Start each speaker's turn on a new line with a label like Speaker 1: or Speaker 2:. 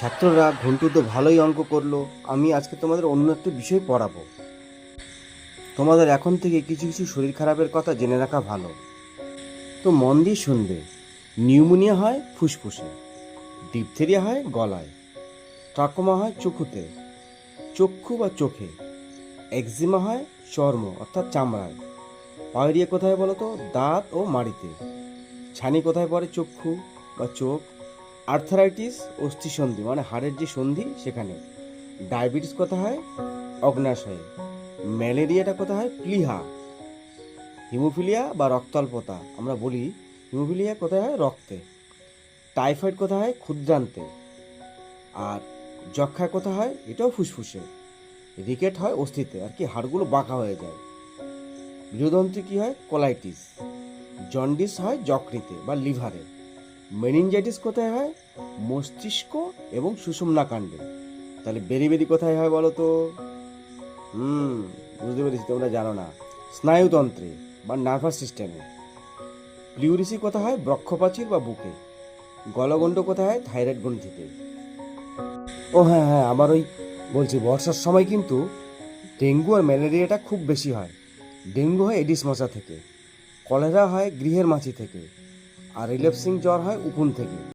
Speaker 1: ছাত্ররা ঘন্টু তো ভালোই অঙ্ক করলো। আমি আজকে তোমাদের অন্য একটা বিষয় পড়াবো। তোমাদের এখন থেকে কিছু কিছু শরীর খারাপের কথা জেনে রাখা ভালো। তো মন দিয়ে শুনবে। নিউমোনিয়া হয় ফুসফুসে, ডিপথেরিয়া হয় গলায়, ট্রাকোমা হয় চক্ষুতে, চক্ষু বা চোখে, একজিমা হয় চর্ম অর্থাৎ চামড়ায়, পায়রিয়া কোথায় বলো তো? দাঁত ও মাড়িতে, ছানি কোথায় পড়ে? চক্ষু বা চোখ, আর্থারাইটিস অস্থিসন্ধি মানে হাড়ের যে সন্ধি সেখানে, ডায়াবেটিস কোথায় হয়? অগ্নাশয়ে, ম্যালেরিয়াটা কোথায় হয়? প্লিহা, হিমোফিলিয়া বা রক্তাল্পতা আমরা বলি, হিমোফিলিয়া কোথায় হয়? রক্তে, টাইফয়েড কোথায় হয়? ক্ষুদ্রান্তে, আর যক্ষা কোথায় হয়? এটাও ফুসফুসে, রিকেট হয় অস্থিতে আর কি হাড়গুলো বাঁকা হয়ে যায়, বৃহদন্ত্রে কি হয়? কোলাইটিস, জন্ডিস হয় যকৃতে বা লিভারে, মেনিনজাইটিস কোথায় হয়? মস্তিষ্ক এবং সুষুম্না কাণ্ডে। তাহলে বেরি কোথায় হয় বলো তো? বুঝতে পেরেছি তোমরা জানো না। স্নায়ুতন্ত্রে বা নার্ভাস সিস্টেমে। প্লিউরিসি কোথায় হয়? বৃক্ষপ্রাচীর বা বুকে। গলগণ্ড কোথায় হয়? থাইরয়েড গ্রন্থিতে। ও হ্যাঁ হ্যাঁ, আবার ওই বলছি, বর্ষার সময় কিন্তু ডেঙ্গু আর ম্যালেরিয়াটা খুব বেশি হয়। ডেঙ্গু হয় এডিস মশা থেকে, কলেরা হয় গৃহের মাছি থেকে, আর রিলেপসিং জ্বর হয় উকুন থেকে।